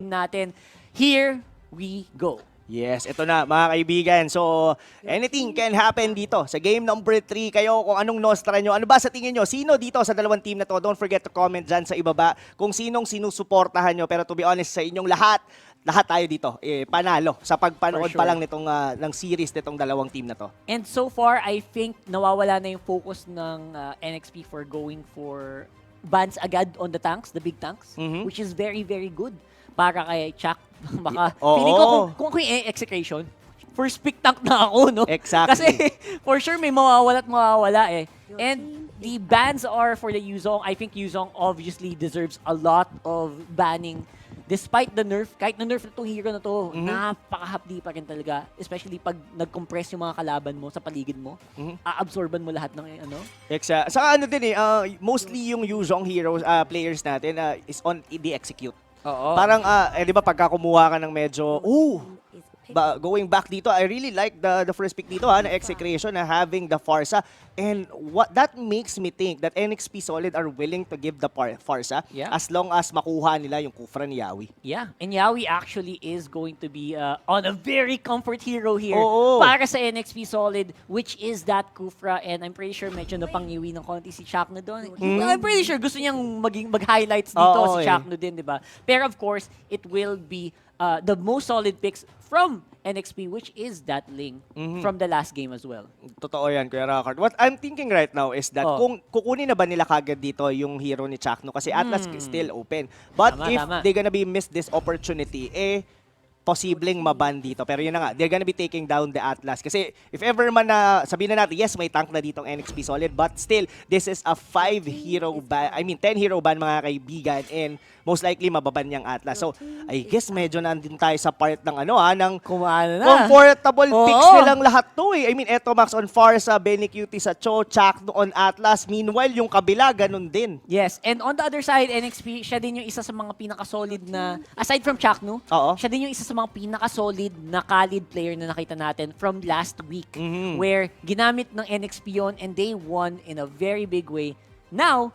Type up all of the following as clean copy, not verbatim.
natin. Here we go. Yes, ito na mga kaibigan. So, anything can happen dito. Sa game number 3, kayo kung anong nostra nyo. Ano ba sa tingin nyo? Sino dito sa dalawang team na to? Don't forget to comment dyan sa ibaba kung sinong sinusuportahan nyo. Pero to be honest, sa inyong lahat tayo dito, panalo sa pagpanood pa lang nitong ng series nitong dalawang team na to. And so far, I think nawawala na yung focus ng NXP for going for bans agad on the tanks, the big tanks, which is very, very good para kay Chuck. Baka, feeling ko kung ako yung Execration, first pick tank na ako, no? Exactly. Kasi for sure may mawawala at mawawala eh. And the bans are for the Yuzong. I think Yuzong obviously deserves a lot of banning. Despite the nerf, kahit na-nerf na itong hero na to, napakahapdi pa rin talaga. Especially pag nag-compress yung mga kalaban mo sa paligid mo, aabsorban mo lahat ng ano. Exactly. Saka ano din mostly yung Yuzong heroes, players natin is on the execute. Oo. Parang, di ba pagka kumuha ka ng medyo, going back dito, I really like the first pick dito na Execration na having the Farsa. And what that makes me think that NXP Solid are willing to give the Farsa as long as makuha nila yung Kufra ni Yawi. Yeah, and Yawi actually is going to be on a very comfort hero here para sa NXP Solid, which is that Kufra. And I'm pretty sure medyo napangiwi ng konti si Chakno doon. I'm pretty sure gusto niyang mag-highlights dito si Chakno din, di ba? Pero of course, it will be the most solid picks from NXP, which is that Ling from the last game as well. Totoo yan, Kuya Rockard. What I'm thinking right now is that kung kukunin na ba nila kagad dito yung hero ni Chakno kasi Atlas is still open. But if they're gonna be miss this opportunity, posibleng maban dito. Pero yun na nga, they're gonna be taking down the Atlas. Kasi if ever man na, sabihin na natin, yes, may tank na ditong NXP Solid, but still, this is a 5-hero ban, 10-hero ban mga kaibigan, and most likely mababan niyang Atlas. So, I guess medyo nandun tayo sa part ng ng comfortable picks nilang lahat to I mean, eto Max on Farsa, Benny Cutie sa Cho, Chakno on Atlas. Meanwhile, yung kabila, ganun din. Yes, and on the other side, NXP, siya din yung isa sa mga pinaka-solid na, aside from Chakno, siya din yung isa sa mga pinaka-solid na Khalid player na nakita natin from last week, where ginamit ng NXP yun and they won in a very big way. Now,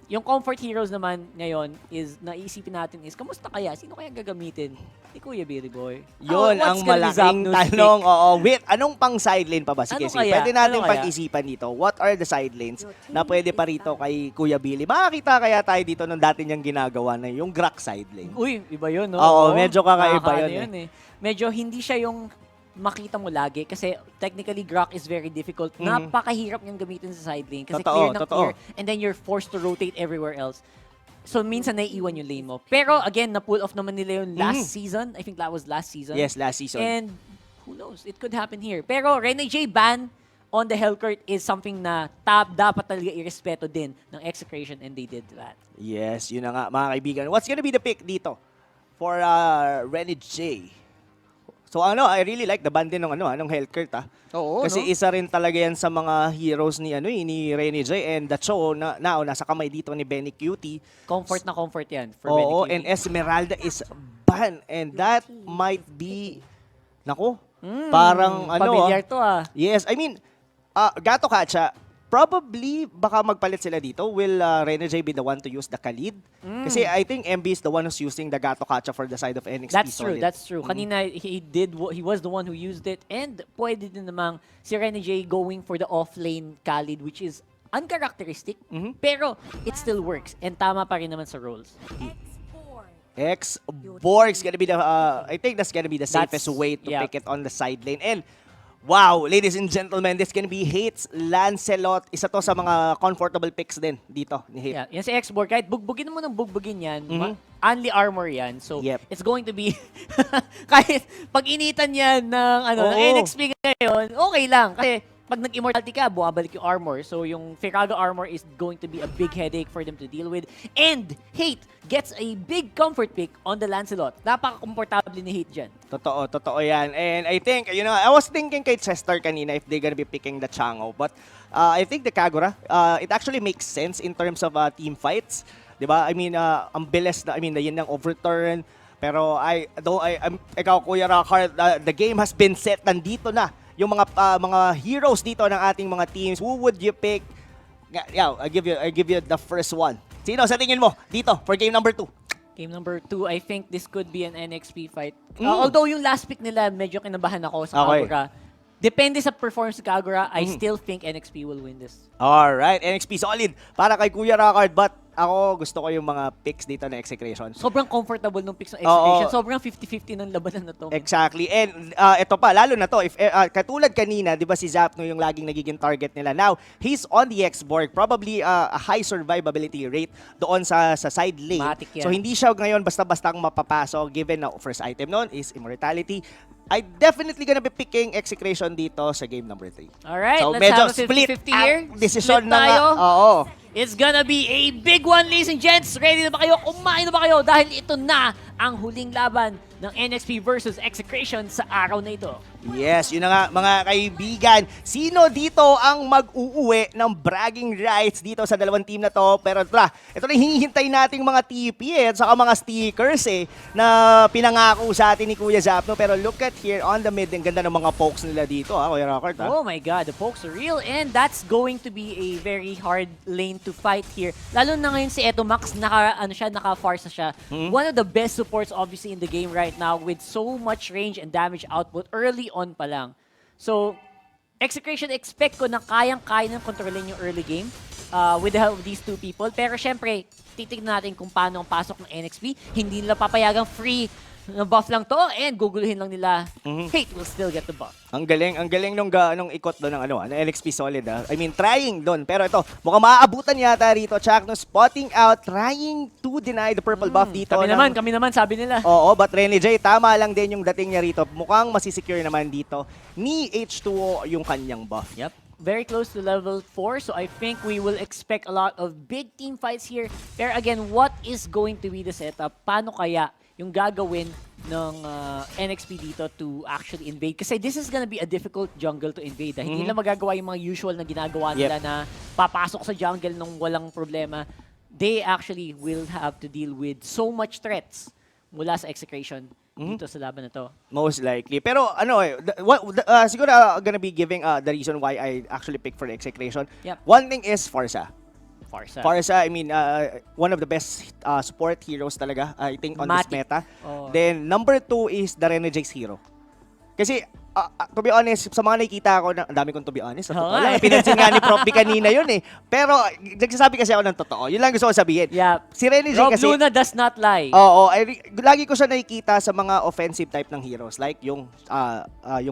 yung comfort heroes naman ngayon is, naisipin natin is, kamusta kaya? Sino kaya gagamitin? Ni Kuya Billy Boy. Yun ang malaking tanong. Wait, anong pang sideline pa ba? Sige, pwede natin pag-isipan dito. What are the side lanes na pwede pa rito kay Kuya Billy? Makakita kaya tayo dito nung dati niyang ginagawa na yung Grak side lane. Uy, iba yun, no? Oo, medyo kakaiba yun. Medyo hindi siya yung makita mo lagi kasi technically Grak is very difficult. Napakahirap niyang gamitin sa side lane kasi clear ng clear and then you're forced to rotate everywhere else. So minsan naiiwan yung lane mo. Pero again, na-pull off naman nila yung last season. I think that was last season. Yes, last season. And who knows, it could happen here. Pero Rene J ban on the Hellcourt is something na dapat talaga irespeto din ng Execration and they did that. Yes, yun na nga mga kaibigan. What's gonna be the pick dito for Rene J? So I really like the band din ng Hellcourt kasi isa rin talaga yan sa mga heroes ni ni Rene J and the Cho na nasa kamay dito ni Benny Cutie. Comfort na comfort yan for Benny Cutie. And Esmeralda is ban and that might be parang familiar to Yes, I mean Gato Kacha, probably baka magpalit sila dito. Will Rene J be the one to use the Khalid? Kasi I think MB is the one who's using the Gato Kacha for the side of NXP Solid. That's true. Kanina, he was the one who used it. And pwede din namang si Rene J going for the off-lane Khalid, which is uncharacteristic. Pero it still works. And tama pa rin naman sa roles. X-Borg's gonna be the, I think that's gonna be the safest way to pick it on the side lane. And wow, ladies and gentlemen, this can be Hate's Lancelot. Isa to sa mga comfortable picks din dito ni Hate. Yeah, yan si X-Borg. Kahit bugbugin mo ng bugbugin yan, only armor yan. So, it's going to be, kahit pag initan yan ng, NXP ngayon, okay lang. Kasi pag nag-immortality ka, buwabalik yung armor. So, yung Firaga armor is going to be a big headache for them to deal with. And Hate gets a big comfort pick on the Lancelot. Napaka-komportable ni Hate dyan. Totoo yan. And I think, I was thinking kay Chester kanina if they're gonna be picking the Chango. But I think the Kagura, it actually makes sense in terms of team fights. Diba? I mean, ang bilis na, yun ang overturn. Pero ikaw, Kuya Rockard, the game has been set. Nandito na yung mga heroes dito ng ating mga teams. Who would you pick? Yeah, I give you the first one. Sino sa tingin mo dito for game number 2? Game number 2, I think this could be an NXP fight. Although yung last pick nila, medyo kinabahan ako sa Kagura. Depende sa performance ng Kagura, I still think NXP will win this. Alright, NXP Solid para kay Kuya Rockard. But ako, gusto ko yung mga picks dito na Execration. Sobrang comfortable nung picks ng Execration. Sobrang 50-50 ng labanan na to. Exactly. And ito pa, lalo na to, if katulad kanina, di ba si Z4pnu yung laging nagiging target nila. Now, he's on the X-Borg. Probably a high survivability rate doon sa side lane. So, hindi siya ngayon basta-bastang mapapasok given na first item noon is Immortality. I definitely gonna be picking Execration dito sa game number 3. Alright, so, let's have a 50-50 here. Decision na nga. Oo. It's gonna be a big one, ladies and gents. Ready na ba kayo? Kumain na ba kayo? Dahil ito na ang huling laban ng NXP versus Execration sa araw na ito. Yes, yun na nga mga kaibigan. Sino dito ang mag-uuwi ng bragging rights dito sa dalawang team na to? Pero ito na hinihintay nating mga TP at saka mga stickers na pinangako sa atin ni Kuya Z4pnu. Pero look at here on the mid, ang ganda ng mga pokes nila dito, Kuya Rockard. Oh my God, the pokes are real and that's going to be a very hard lane to fight here. Lalo na ngayon si Eto Max, naka-farsa siya. One of the best supports obviously in the game right now with so much range and damage output early on pa lang. So, Execration, expect ko na kayang-kaya ng kontrolin yung early game with the help of these two people. Pero syempre, titignan natin kung paano ang pasok ng NXP. Hindi nila papayagang free na buff lang to and guguluhin lang nila. Hate will still get the buff. Ang galing nung ikot doon ng NXP Solid. I mean, trying doon. Pero ito, mukhang maaabutan yata rito. Chakno spotting out, trying to deny the purple buff dito. Kami naman, sabi nila. Oo, but Rene J, tama lang din yung dating niya rito. Mukhang masisecure naman dito ni H2O yung kanyang buff. Yep. Very close to level 4, so I think we will expect a lot of big team fights here. Pero again, what is going to be the setup? Paano kaya yung gagawin ng NXP dito to actually invade? Kasi this is gonna be a difficult jungle to invade. Hindi nila magagawa yung mga usual na ginagawa nila na papasok sa jungle nung walang problema. They actually will have to deal with so much threats mula sa Execration dito sa laban na to. Most likely. Pero siguro gonna be giving the reason why I actually picked for the Execration. One thing is Farsa. Farsa, I mean, one of the best support heroes talaga, I think, on this meta. Then, number 2 is the Renejade's hero. Kasi, to be honest, sa mga nakikita ko, ang dami kong to be honest, pinansin nga ni Prof B kanina yun Pero, nagsasabi kasi ako ng totoo. Yun lang gusto ko sabihin. Si Renejade kasi... Rob Luna does not lie. Oo, lagi ko siya nakikita sa mga offensive type ng heroes. Like, yung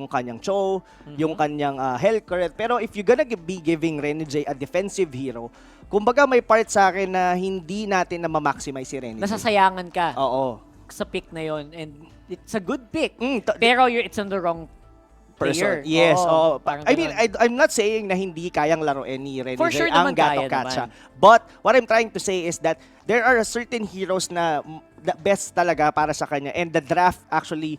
kanyang Cho, yung kanyang Hellcurt. Pero, if you're gonna be giving Renejade a defensive hero, kumbaga may part sa akin na hindi natin na ma-maximize si Renejade. Nasasayangan ka. Oo. Sa pick na yon and it's a good pick. Pero it's on the wrong person. Yes. I mean, I'm not saying na hindi kayang laruin ni Renejade. For sure ang naman kaya Gato-Katsa. naman. But what I'm trying to say is that there are certain heroes na the best talaga para sa kanya and the draft actually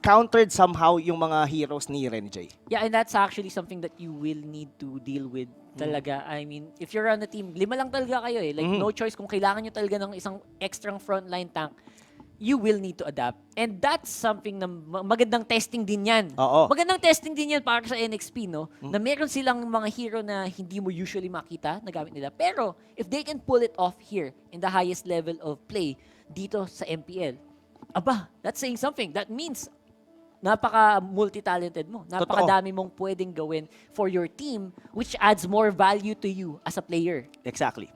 countered somehow yung mga heroes ni Renejade. Yeah, and that's actually something that you will need to deal with talaga. I mean, if you're on a team, 5 lang talaga kayo Like, no choice. Kung kailangan nyo talaga ng isang extra frontline tank, you will need to adapt. And that's something na magandang testing din yan. Magandang testing din yan para sa NXP, no? Na meron silang mga hero na hindi mo usually makita na gamit nila. Pero, if they can pull it off here in the highest level of play dito sa MPL, that's saying something. That means napaka-multi-talented mo. Napakadami mong pwedeng gawin for your team which adds more value to you as a player. Exactly.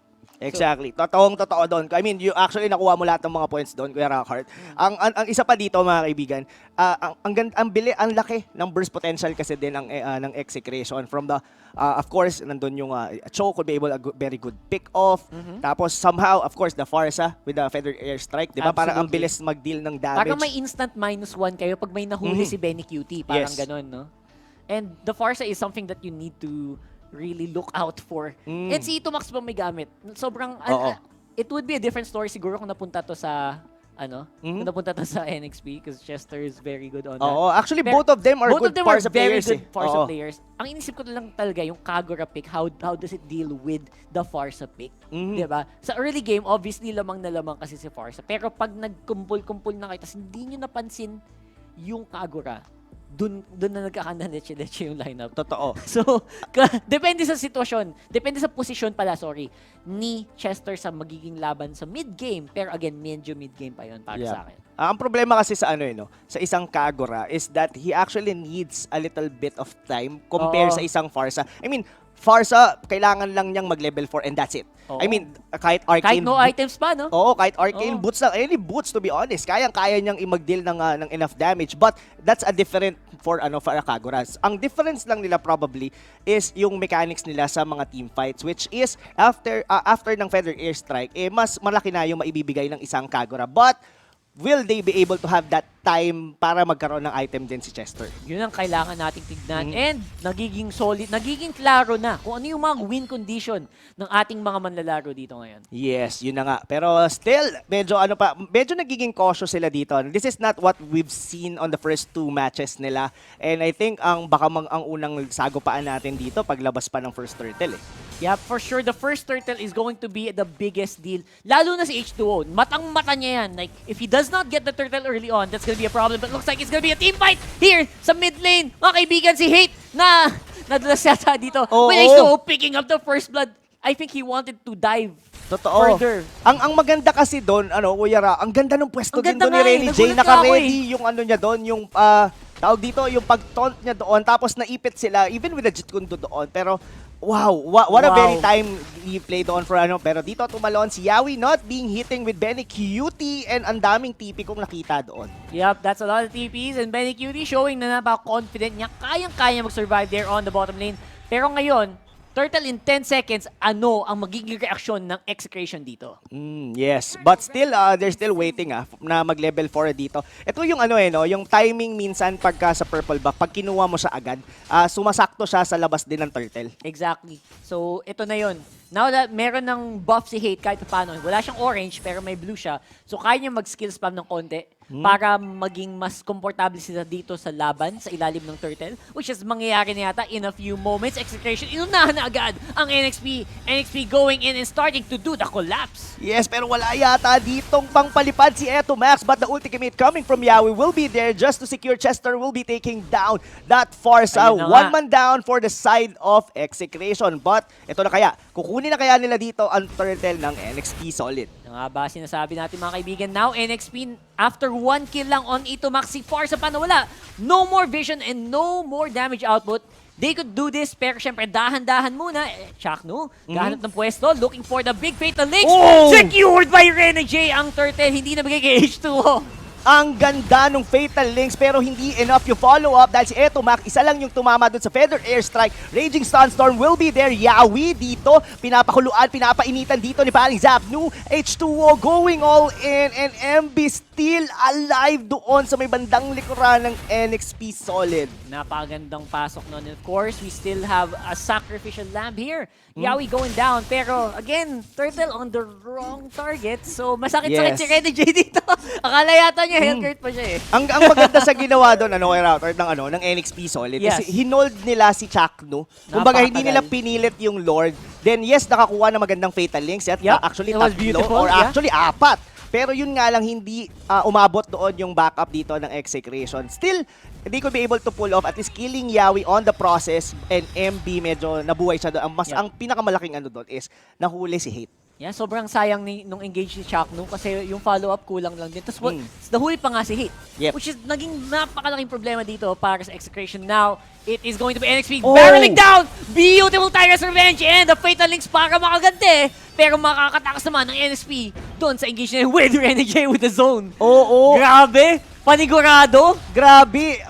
Totoong-totoo doon. I mean, you actually nakuha mo lahat ng mga points doon, Kuya Rockard. Ang isa pa dito, mga kaibigan, ang laki ng burst potential kasi din ng Execration. From the, of course, nandun yung Cho could be able a very good pick-off. Tapos, somehow, of course, the Farsa with the Feather Airstrike. Diba? Parang ang bilis mag-deal ng damage. Parang may instant -1 kayo pag may nahuli si Benny Cutie. Parang ganon, no? And the Farsa is something that you need to really look out for. And si Ito Max ba may gamit? Sobrang, it would be a different story siguro kung napunta to sa, kung napunta to sa NXP because Chester is very good on that. Actually, both of them are good Farsa players. Farsa players. Ang inisip ko lang talaga, yung Kagura pick, how does it deal with the Farsa pick? Diba? Sa early game, obviously, lamang na lamang kasi si Farsa. Pero pag nagkumpul-kumpul na kayo, tas hindi nyo napansin yung Kagura, dun na nagkakanda-leche-leche yung lineup. Totoo. So, depende sa sitwasyon, depende sa posisyon pala, ni Chester sa magiging laban sa mid-game. Pero again, medyo mid-game pa yun para sa akin. Ang problema kasi sa sa isang Kagura is that he actually needs a little bit of time compare sa isang Farsa. I mean, Farsa, kailangan lang niyang mag-level 4 and that's it. Oo. I mean, kahit Arcane... Kahit no items pa, no? Oo, kahit Arcane boots lang. Any boots, to be honest. Kaya niyang i-mag-deal ng enough damage. But that's a different for Kaguras. Ang difference lang nila probably is yung mechanics nila sa mga team fights, which is after ng Feather Airstrike, mas malaki na yung maibibigay ng isang Kagura. But will they be able to have that time para magkaroon ng item din si Chester? Yun ang kailangan nating tignan. And nagiging solid, nagiging klaro na kung ano yung mga win condition ng ating mga manlalaro dito ngayon. Yes, yun na nga. Pero still, medyo nagiging cautious sila dito. This is not what we've seen on the first 2 matches nila. And I think ang unang sagupaan natin dito paglabas pa ng first turtle Yeah, for sure, the first turtle is going to be the biggest deal. Lalo na si H2O. Matang-mata niya yan. Like, if he does not get the turtle early on, that's gonna be a problem. But looks like it's gonna be a team fight here sa mid lane. Mga kaibigan, si Hate na nadulas yata dito. With H2O picking up the first blood. I think he wanted to dive further. Ang maganda kasi doon, Kuya Ra, ang ganda ng pwesto din doon ni Renny J. Naka-ready yung niya doon, yung tawag dito, yung pag-taunt niya doon, tapos naipit sila, even with the Jit Kundo doon. Pero, wow, what a very timely play doon for pero dito tumalon si Yawi not being hitting with Benny Cutie and ang daming TP kong nakita doon. Yep, that's a lot of TPs and Benny Cutie showing na napaka-confident niya, kayang-kaya mag-survive there on the bottom lane. Pero ngayon, Turtle in 10 seconds, ano ang magiging reaksyon ng Execration dito? Yes, but still, they're still waiting na mag-level 4 dito. Ito yung yung timing minsan pagka sa purple buff, pag kinuha mo siya agad, sumasakto siya sa labas din ng turtle. Exactly. So, ito na yun. Now that meron ng buff si Hate kahit paano, wala siyang orange pero may blue siya, so kaya niya mag-skill spam ng konti para maging mas komportable sila dito sa laban, sa ilalim ng turtle, which is mangyayari na yata in a few moments. Execration, inunahan na agad ang NXP. NXP going in and starting to do the collapse. Yes, pero wala yata ditong pangpalipad si Eto Max, but the ultimate coming from Yawi will be there just to secure. Chester will be taking down that Farsa. One man down for the side of Execration. But ito na kaya, kukunin na kaya nila dito ang turtle ng NXP Solid. Nga ba sinasabi natin mga kaibigan, now NXP after 1 kill lang on Ito Max, si Farsa pa nawala. No more vision and no more damage output. They could do this, pero syempre dahan-dahan muna. Chakno, gahanap ng pwesto, looking for the big fatal links. Secured by Renny J ang turtle, hindi na bigay kay H2O. Ang ganda ng Fatal Links pero hindi enough yung follow-up dahil si Eto Mac, isa lang yung tumama dun sa Feather Airstrike. Raging Sunstorm will be there. Yawi dito, pinapakuluan, pinapainitan dito ni paring Z4pnu. H2O going all in and MB still alive doon sa may bandang likuran ng NXP Solid. Napakagandang pasok nun. Of course, we still have a sacrificial lamb here. Yawi going down. Pero again, turtle on the wrong target. So masakit-sakit si Renny J dito. Akala yata niya health pa siya eh. Ang maganda sa ginawa doon ng NXP Solid is hinold nila si Chakno. Kumbaga hindi nila pinilit yung Lord. Then yes, nakakuha na magandang Fatal Links at actually tatlo or actually 4. Pero yun nga lang hindi umabot doon yung backup dito ng Execration. Still, hindi ko be able to pull off at least killing Yawi on the process and MB medyo nabuhay siya doon. Ang pinakamalaking doon is nahuli si Hate. Yeah, sobrang sayang nung engage si Chakno kasi yung follow-up kulang lang din. Tapos nahuli pa nga si Hate. Which is naging napakalaking problema dito para sa Execration. Now, it is going to be NXP barreling down! Beautiful Tiger's Revenge and the Fatal Links para makaganti. Pero makakatakas naman ng NXP doon sa engage na with Renny J with the zone. Grabe! Panigurado? Grabe!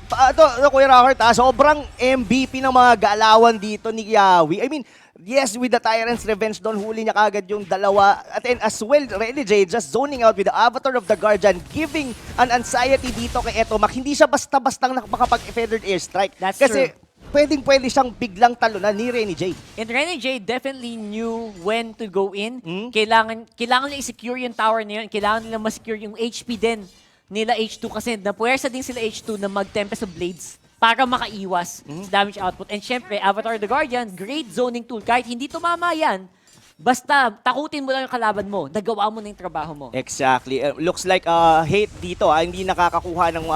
Kuya Rockert, sobrang MVP ng mga galawan dito ni Yawi. I mean, yes, with the Tyrant's Revenge doon, huli niya kagad yung dalawa. At then as well, Renny J just zoning out with the Avatar of the Guardian, giving an anxiety dito kay Eto Mac. Hindi siya basta-bastang makapag-feathered airstrike. That's kasi pwede siyang biglang talunan ni Renny J. And Renny J definitely knew when to go in. Kailangan niya i-secure yung tower na yun. Kailangan nila ma-secure yung HP din nila H2 kasi napuwersa din sila H2 na mag-Tempest of Blades para makaiwas sa damage output. And syempre, Avatar the Guardian, great zoning tool. Kahit hindi tumama yan, basta takutin mo lang yung kalaban mo, nagawa mo na yung trabaho mo. Exactly. Looks like Hate dito, hindi nakakakuha ng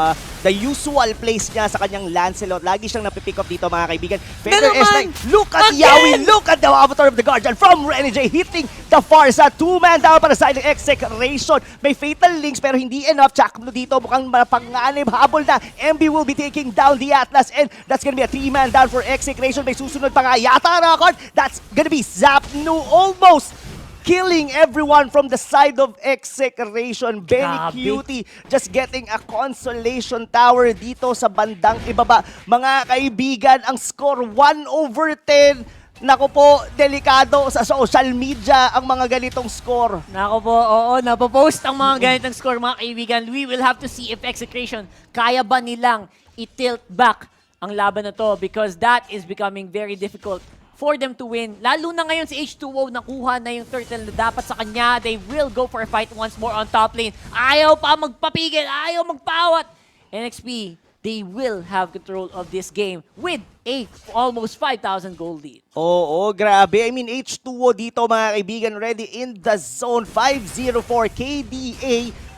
the usual place niya sa kanyang Lancelot. Lagi siyang napipick up dito mga kaibigan. Feather is like, look at Yawi, look at the avatar of the Guardian from Renegade hitting the Farsa. 2-man down para sa side ng Execration. May fatal links pero hindi enough. Chakno dito mukhang mapanganib. Habol na. MB will be taking down the Atlas and that's gonna be a 3-man down for Execration. May susunod pa nga yata record. That's gonna be Z4pnu almost killing everyone from the side of Execration. Benny Cutie just getting a consolation tower dito sa bandang ibaba. Mga kaibigan, ang score 1/10. Nako po, delikado sa social media ang mga ganitong score. Nako po, oo, napopost ang mga ganitong score mga kaibigan. We will have to see if Execration kaya ba nilang i-tilt back ang laban na to because that is becoming very difficult for them to win. Lalo na ngayon si H2O nakuha na yung turtle na dapat sa kanya. They will go for a fight once more on top lane. Ayaw pa magpapigil, ayaw magpawat. NXP, they will have control of this game with a almost 5,000 gold lead. Oo, grabe. I mean, H2O dito mga kaibigan, ready in the zone. 504 KDA.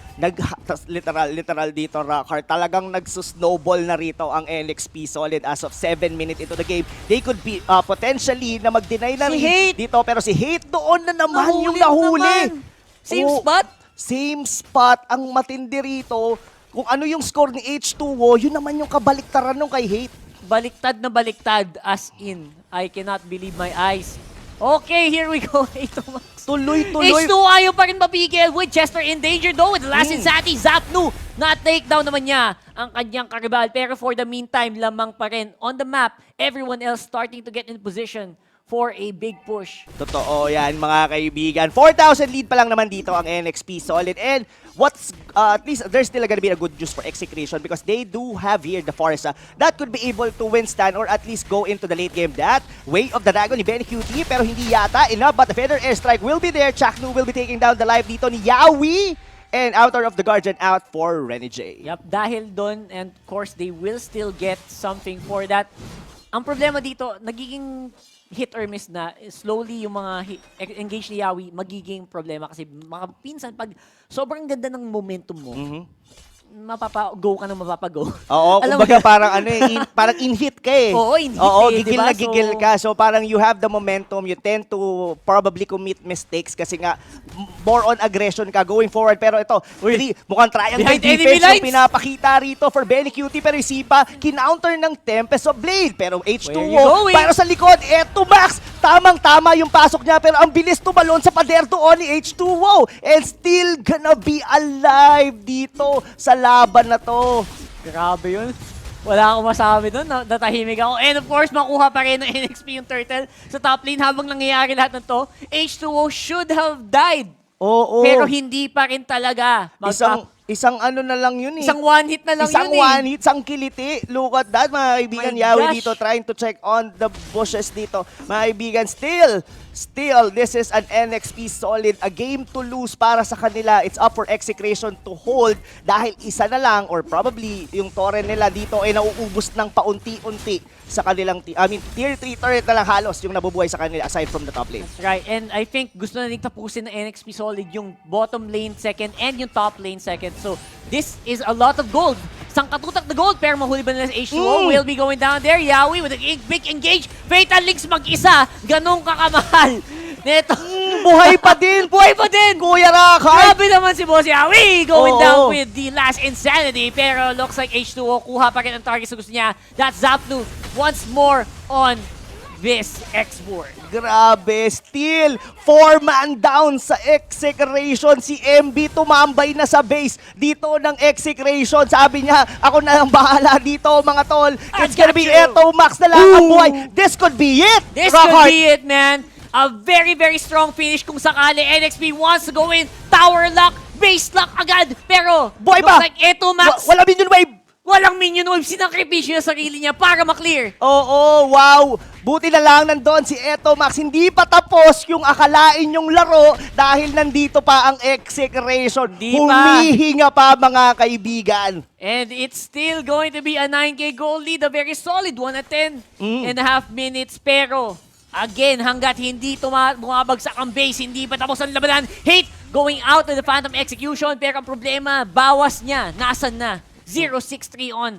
Literal dito, Rockhart. Talagang nagsusnowball na rito ang NXP Solid as of 7 minutes into the game. They could be potentially na mag-deny na rin dito. Pero si Hate doon na naman yung nahuli. Same spot? Same spot. Ang matindi rito. Kung ano yung score ni H2O, yun naman yung kabaliktaran nung kay Hate. Baliktad na baliktad as in. I cannot believe my eyes. Okay, here we go. Ito, Max. Tuloy-tuloy. H2 ayaw pa rin mapigil with Chester in danger though with the last insanity. Z4pnu na-takedown naman niya ang kanyang karibal. Pero for the meantime, lamang pa rin on the map. Everyone else starting to get in position for a big push. Totoo yan mga kaibigan. 4,000 lead pa lang naman dito ang NXP Solid. And what's, at least there's still gonna be a good juice for Execration because they do have here the Forza that could be able to withstand or at least go into the late game. That Way of the Dragon ni Benny QT pero hindi yata enough, but the Feather Airstrike will be there. Chaknu will be taking down the life dito ni Yawi. And Outer of the Guardian out for Renegade. Yep, dahil doon, and of course, they will still get something for that. Ang problema dito, nagiging hit or miss na, slowly yung mga engage ni Yawi magiging problema kasi pinsan pag sobrang ganda ng momentum mo, mapapa-go ka na mapapa-go. Oo, kumbaga parang ano parang in-hit ka eh. Oo, in-hit Oo, eh, gigil diba? na gigil ka. So parang you have the momentum, you tend to probably commit mistakes kasi nga more on aggression ka going forward. Pero ito, mukhang triangle Behind enemy defense yung lines. pinapakita rito for Benny Cutie pero isipa, kinounter ng Tempest of Blade. Pero Where you H2O, going? para sa likod, eto Max, tamang-tama yung pasok niya pero ang bilis tumalon sa pader doon ni H2O and still gonna be alive dito sa laban na to. Grabe yun. Wala akong masabi doon. Natahimik ako. And of course, makuha pa rin ng NXP yung turtle sa top lane habang nangyayari lahat ng to. H2O should have died. Oo. Pero hindi pa rin talaga. Isang ano na lang yun eh. Isang one hit na lang Isang yun eh. one hit, isang kiliti. Look at that, mga kaibigan. My Yawi gosh. dito trying to check on the bushes dito. Mga kaibigan, still, this is an NXP Solid. A game to lose para sa kanila. It's up for Execration to hold dahil isa na lang or probably yung torrent nila dito ay nauubos ng paunti-unti sa kanilang tier 3 turret na lang halos yung nabubuhay sa kanila aside from the top lane. That's right. And I think gusto na rin tapusin ng NXP Solid yung bottom lane second and yung top lane second. So this is a lot of gold. Isang katutak na gold pero mahuli ba nila sa H2O? Will be going down there. Yawi with a big engage. Fatal Links mag-isa. Ganong kakamahal. Neto. Buhay pa din! Buhay pa din! Kuya Rakay! Grabe naman si Boss Yawi going Oo. down with the last insanity. Pero looks like H2O kuha pa rin ang target sa gusto niya. That's Z4pnu once more on this X-board. Grabe, still 4-man down sa Execration. Si MB tumambay na sa base dito ng Execration. Sabi niya, ako na lang bahala dito mga tol. It's gonna be Eto Max na lang ang buhay. This could be it! This Rockhart. could be it, man. A very, very strong finish kung sakali NXP wants to go in. Tower lock, base lock agad. Pero, Buhay looks pa! like Eto Max, Wala minion wave! walang minion wave. Sinakripisyo niya sarili niya para maklear. Oo, wow! Buti na lang nandun si Eto Max. Hindi pa tapos yung akalain yung laro dahil nandito pa ang Execration. Di pa. Humihinga pa mga kaibigan. And it's still going to be a 9K goal lead. A very solid 1 at 10.5 minutes. Pero, again, hanggat hindi bumabagsak ang base, hindi pa tapos ang labanan. Hate going out of the Phantom Execution. Pero ang problema, bawas niya. Nasaan na? 0-6-3 on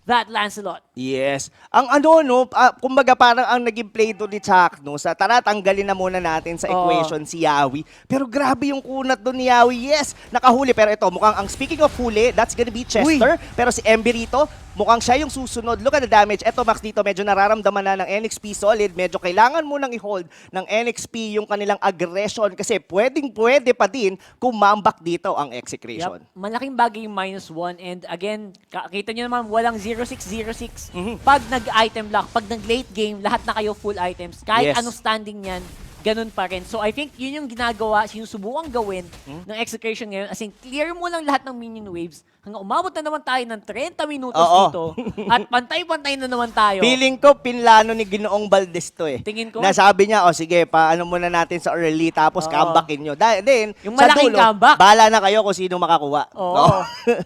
that Lancelot. Yes. Ang ano, no, kumbaga parang ang naging play doon ni Chuck, no, sa tara, tanggalin na muna natin sa equation si Yawi. Pero grabe yung kunat doon ni Yawi. Yes, nakahuli. Pero ito, mukhang ang speaking of huli, that's gonna be Chester. Pero si Emby rito, mukhang siya yung susunod. Look at the damage. Eto, Max, dito medyo nararamdaman na ng NXP Solid. Medyo kailangan mo nang i-hold ng NXP yung kanilang aggression kasi pwede pa din kumambak dito ang Execration. Yep. Malaking bagay yung -1 and again, kita nyo naman walang 0-6-0-6. Pag nag-item lock, pag nag-late game, lahat na kayo full items. Kahit anong standing yan, ganun pa rin. So I think yun yung ginagawa, sinusubukang gawin ng Execration ngayon. As in, clear mo lang lahat ng minion waves hanggang umabot na naman tayo ng 30 minutos dito. At pantay-pantay na naman tayo. Feeling ko, pinlano ni Ginoong Valdez to eh. Tingin ko. Nasabi niya, sige, paano muna natin sa early, tapos comebackin nyo. Then, yung sa malaking dulo, comeback. bahala na kayo kung sino makakuha.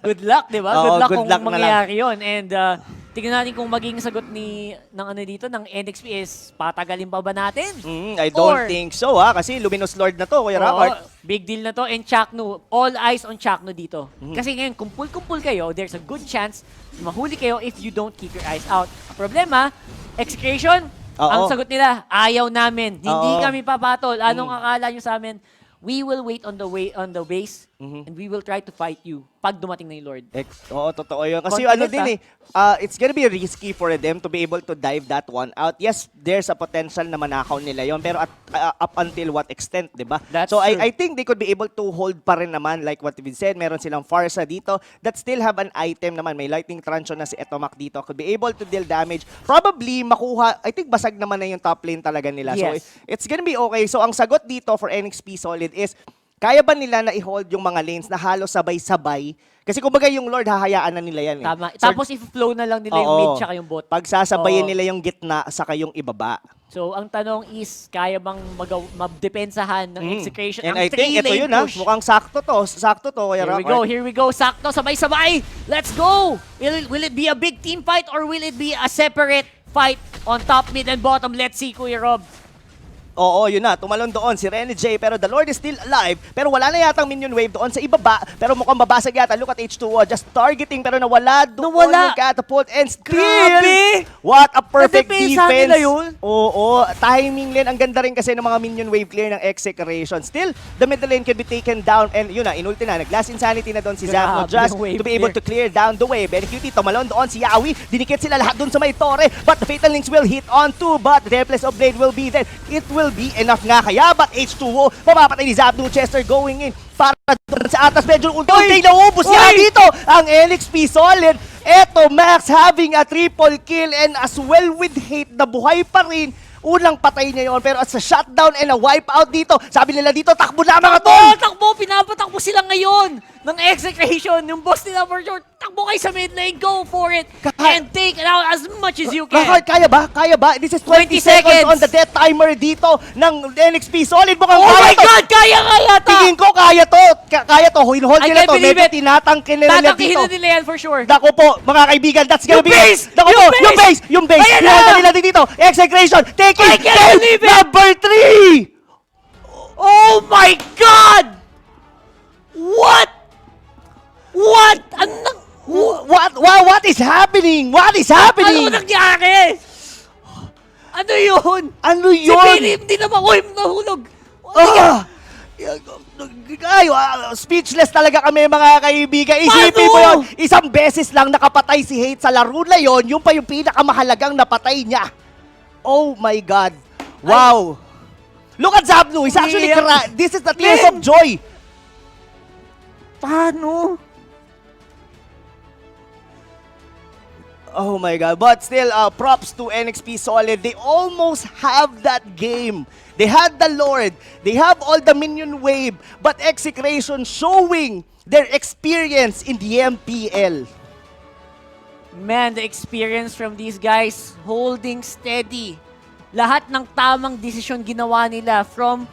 Good luck, di ba? Oo, Good luck good kung luck na mangyayari yun. And tingnan natin kung maging sagot ng ano dito, ng NXP is patagalin pa ba natin? I don't think so, ha? Kasi Luminous Lord na to, Kuya Robert. Big deal na to. And Chakno, all eyes on Chakno dito. Kasi ngayon, kumpul-kumpul kayo, there's a good chance mahuli kayo if you don't keep your eyes out. Problema, Execration, ang sagot nila, ayaw namin. Hindi kami papatol. Anong akala nyo sa amin? We will wait on the base and we will try to fight you pag dumating na yung Lord. Oo, totoo yun. Kasi Confident, ano din it's gonna be risky for them to be able to dive that one out. Yes, there's a potential na manakaw nila yon, pero up until what extent, di ba? So I think they could be able to hold pa rin naman, like what we said, meron silang Farsa dito that still have an item naman. May Lightning Truncheon na si Etomac dito. Could be able to deal damage. Probably makuha, I think basag naman na yung top lane talaga nila. Yes. So it's gonna be okay. So ang sagot dito for NXP Solid is, kaya ba nila na i-hold yung mga lanes na halos sabay-sabay? Kasi kumbaga yung Lord, hahayaan na nila yan. Tama. Tapos i-flow na lang nila yung mid tsaka yung bot. Pagsasabayin nila yung gitna saka yung ibaba. So, ang tanong is, kaya bang madepensahan ng Execration? And ang I think ito yun, push. mukhang sakto to. Sakto to. Here we go. Sakto, sabay-sabay. Let's go! Will it be a big team fight or will it be a separate fight on top, mid, and bottom? Let's see, Kuya Rob. Oo, yun na. Tumalon doon si Rene J. Pero the Lord is still alive. Pero wala na yatang minion wave doon sa ibaba. Pero mukhang mabasag yata. Look at H2O. Just targeting pero nawala doon yung catapult. And still, Grabe! What a perfect Nadepensa defense. nila yun. Oo, timing lane. Ang ganda rin kasi ng mga minion wave clear ng Execration. Still, the middle lane can be taken down. And yun na, inulti na. Nag-last insanity na doon si Zapno just to be able to clear down the wave. And QT, tumalon doon si Yawi. Dinikit sila lahat doon sa may torre. But the Fatal Links will hit on too. But the Deathless of Blade will be there. It will be enough nga kaya, but H2O, mapapatay ni Zapno. Chester going in para sa atas, medyo unti-unti naubos niya dito ang NXP Solid. Eto, Max having a triple kill and as well with hate na buhay pa rin. Unang patay niya yon, pero at sa shutdown and a wipeout dito, sabi nila dito, takbo na mga tol! Takbo! Pinapatakbo sila ngayon ng Execration. Yung boss nila for sure, takbo kayo sa mid lane, go for it, and take it out as much as you can. Kaya ba? Kaya ba? This is 20 seconds on the death timer dito ng NXP Solid. Mukhang Oh my to. God! Kaya to! Tingin ko kaya to. Kaya to. Hold nila to. Medyo tinatangkin nila dito. Tatangkihin nila yan for sure. Dako po, mga kaibigan. That's gonna be base! Dako po, yung base. Ayan na! Pinahanda nila dito. Execration. Taking number 3! Oh my God! What? What? What is happening? What is happening? Ano nangyari? Ano yun? Ano Si yun? Billy, hindi naman ko nahulog. Speechless talaga kami mga kaibigan. Isipin mo yun, isang beses lang nakapatay si Hate sa laro na yun, yung pa yung pinakamahalagang napatay niya. Oh my God. Wow. Look at Zapno. He's actually this is the tears of joy. Paano? Oh my God. But still, props to NXP Solid. They almost have that game. They had the Lord. They have all the minion wave. But Execration showing their experience in the MPL. Man, the experience from these guys holding steady. Lahat ng tamang desisyon ginawa nila from